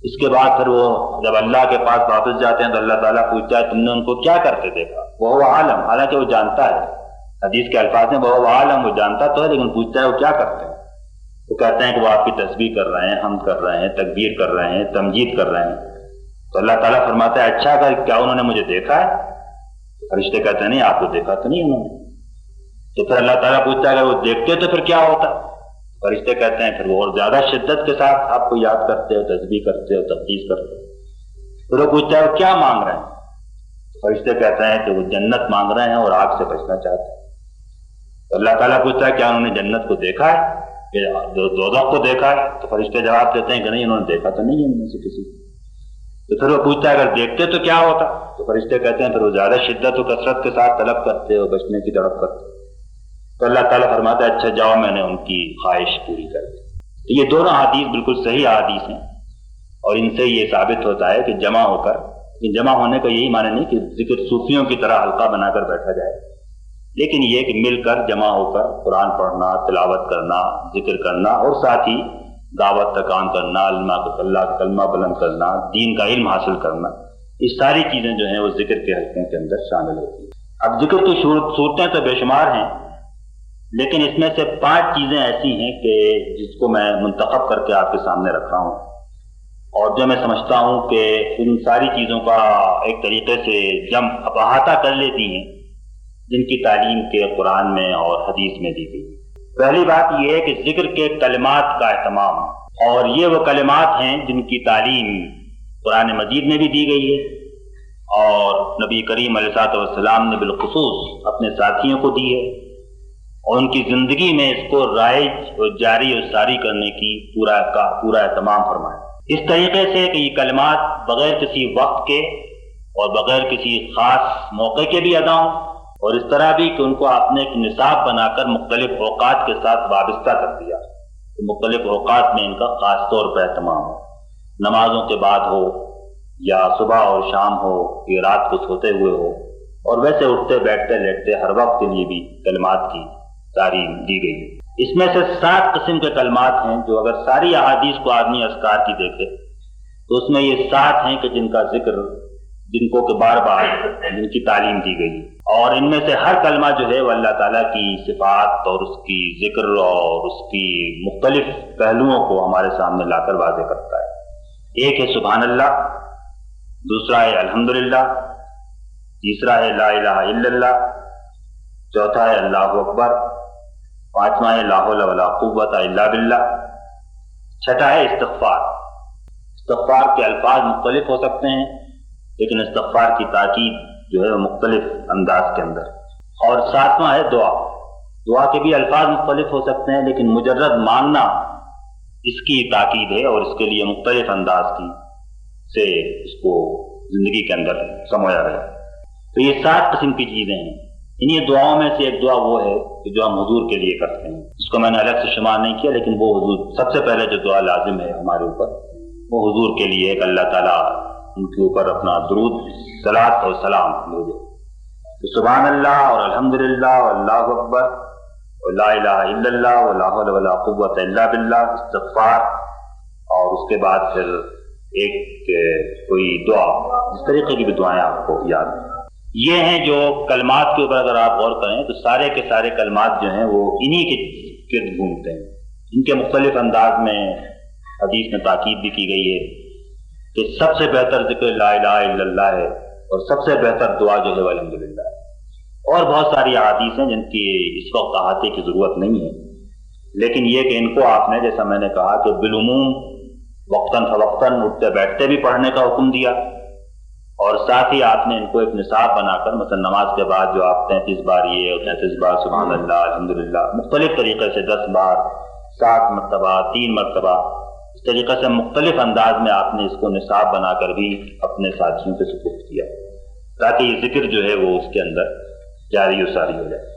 اس کے بعد پھر وہ جب اللہ کے پاس واپس جاتے ہیں تو اللہ تعالیٰ پوچھتا ہے تم نے ان کو کیا کرتے دیکھا؟ وہ عالم، حالانکہ وہ جانتا ہے، حدیث کے الفاظ میں وہ عالم، وہ جانتا تو ہے لیکن پوچھتا ہے وہ کیا کرتے ہیں؟ وہ کہتے ہیں کہ وہ آپ کی تسبیح کر رہے ہیں، حمد کر رہے ہیں، تکبیر کر رہے ہیں، تمجید کر رہے ہیں۔ تو اللہ تعالیٰ فرماتا ہے اچھا اگر کیا انہوں نے مجھے دیکھا ہے؟ فرشتے کہتے ہیں نہیں، آپ کو دیکھا تو نہیں انہوں نے۔ تو پھر اللہ تعالیٰ پوچھتا ہے اگر وہ دیکھتے تو پھر کیا ہوتا؟ فرشتے کہتے ہیں پھر وہ اور زیادہ شدت کے ساتھ آپ کو یاد کرتے ہو، تسبیح کرتے ہو، تقدیس کرتے ہو۔ پھر وہ پوچھتا ہے وہ کیا مانگ رہے ہیں؟ فرشتے کہتے ہیں کہ وہ جنت مانگ رہے ہیں اور آگ سے بچنا چاہتے ہیں۔ تو اللہ تعالیٰ پوچھتا ہے کیا انہوں نے جنت کو دیکھا ہے یا دوزخ کو دیکھا ہے؟ تو فرشتے جواب دیتے ہیں کہ نہیں، انہوں نے دیکھا تو نہیں ہے ان میں سے کسی کو۔ تو پھر وہ پوچھتا ہے اگر دیکھتے تو کیا ہوتا؟ تو فرشتے کہتے ہیں پھر وہ زیادہ شدت و کثرت کے ساتھ طلب کرتے ہو، بچنے کی تڑپ کرتے ہو۔ تو اللہ تعالیٰ فرماتا ہے اچھا جاؤ میں نے ان کی خواہش پوری کر دی۔ تو یہ دونوں حدیث بالکل صحیح حدیث ہیں، اور ان سے یہ ثابت ہوتا ہے کہ جمع ہو کر، جمع ہونے کا یہی معنی نہیں کہ ذکر صوفیوں کی طرح حلقہ بنا کر بیٹھا جائے، لیکن یہ کہ مل کر جمع ہو کر قرآن پڑھنا، تلاوت کرنا، ذکر کرنا، اور ساتھ ہی دعوت کا کام کرنا، اللہ کا کلمہ بلند کرنا، دین کا علم حاصل کرنا، یہ ساری چیزیں جو ہیں وہ ذکر کے حلقے کے اندر شامل ہوتی ہیں۔ اب ذکر کی صورتیں تو بے شمار ہیں، لیکن اس میں سے 5 چیزیں ایسی ہیں کہ جس کو میں منتخب کر کے آپ کے سامنے رکھ رہا ہوں، اور جو میں سمجھتا ہوں کہ ان ساری چیزوں کا ایک طریقے سے احاطہ کر لیتی ہیں جن کی تعلیم کے قرآن میں اور حدیث میں دی گئی۔ پہلی بات یہ ہے کہ ذکر کے کلمات کا اہتمام، اور یہ وہ کلمات ہیں جن کی تعلیم قرآن مجید میں بھی دی گئی ہے، اور نبی کریم علیہ السلام نے بالخصوص اپنے ساتھیوں کو دی ہے، اور ان کی زندگی میں اس کو رائج اور جاری اور ساری کرنے کی پورا اہتمام فرمایا، اس طریقے سے کہ یہ کلمات بغیر کسی وقت کے اور بغیر کسی خاص موقع کے بھی ادا ہوں، اور اس طرح بھی کہ ان کو آپ نے ایک نصاب بنا کر مختلف اوقات کے ساتھ وابستہ کر دیا کہ مختلف اوقات میں ان کا خاص طور پر اہتمام ہو، نمازوں کے بعد ہو یا صبح اور شام ہو یا رات کو سوتے ہوئے ہو، اور ویسے اٹھتے بیٹھتے لیٹتے ہر وقت کے لیے بھی کلمات کی تعلیم دی گئی۔ اس میں سے 7 قسم کے کلمات ہیں جو اگر ساری احادیث کو آدمی اذکار کی دیکھے تو اس میں یہ 7 ہیں کہ جن کا ذکر، جن کو کہ بار بار جن کی تعلیم دی گئی، اور ان میں سے ہر کلمہ جو ہے وہ اللہ تعالیٰ کی صفات اور اس کی ذکر اور اس کی مختلف پہلوؤں کو ہمارے سامنے لا کر واضح کرتا ہے۔ ایک ہے سبحان اللہ، دوسرا ہے الحمدللہ، تیسرا ہے لا الہ الا اللہ، چوتھا ہے اللہ اکبر، پانچواں ہے لا حول ولا قوت الا باللہ، چھٹا ہے استغفار۔ استغفار کے الفاظ مختلف ہو سکتے ہیں لیکن استغفار کی تاکید جو ہے وہ مختلف انداز کے اندر، اور ساتواں ہے دعا۔ دعا کے بھی الفاظ مختلف ہو سکتے ہیں لیکن مجرد مانگنا اس کی تاکید ہے، اور اس کے لیے مختلف انداز کی سے اس کو زندگی کے اندر سمویا گیا۔ تو یہ 7 قسم کی چیزیں ہیں۔ انہی دعاؤں میں سے ایک دعا وہ ہے کہ جو ہم حضور کے لیے کرتے ہیں، اس کو میں نے الگ سے شمار نہیں کیا، لیکن وہ حضور سب سے پہلے جو دعا لازم ہے ہمارے اوپر وہ حضور کے لیے ہے کہ اللہ تعالیٰ ان کے اوپر اپنا درود، صلاۃ اور سلام بھیجے۔ تو سبحان اللہ اور الحمدللہ اور اللہ اکبر اور لا الہ الا اللہ اور لا حول ولا قوت الا باللہ، استغفار، اور اس کے بعد پھر ایک کوئی دعا، اس طریقے کی بھی دعائیں آپ کو یاد ہیں۔ یہ ہیں جو کلمات کے اوپر اگر آپ غور کریں تو سارے کے سارے کلمات جو ہیں وہ انہی کے گرد گھومتے ہیں۔ ان کے مختلف انداز میں حدیث میں تاکید بھی کی گئی ہے کہ سب سے بہتر ذکر لا الہ الا اللہ ہے، اور سب سے بہتر دعا جو ہے وہ الحمدللہ ہے۔ اور بہت ساری احادیث ہیں جن کی اس وقت احاطے کی ضرورت نہیں ہے، لیکن یہ کہ ان کو آپ نے، جیسا میں نے کہا کہ بالعموم وقتاً فوقتاً اٹھتے بیٹھتے بھی پڑھنے کا حکم دیا، اور ساتھ ہی آپ نے ان کو ایک نصاب بنا کر مثلا نماز کے بعد جو آپ 33 بار یہ اور 33 بار سبحان اللہ الحمدللہ، مختلف طریقے سے 10 بار، 7 مرتبہ، 3 مرتبہ، اس طریقے سے مختلف انداز میں آپ نے اس کو نصاب بنا کر بھی اپنے ساتھیوں کے سپرد کیا، تاکہ یہ ذکر جو ہے وہ اس کے اندر جاری و ساری ہو جائے۔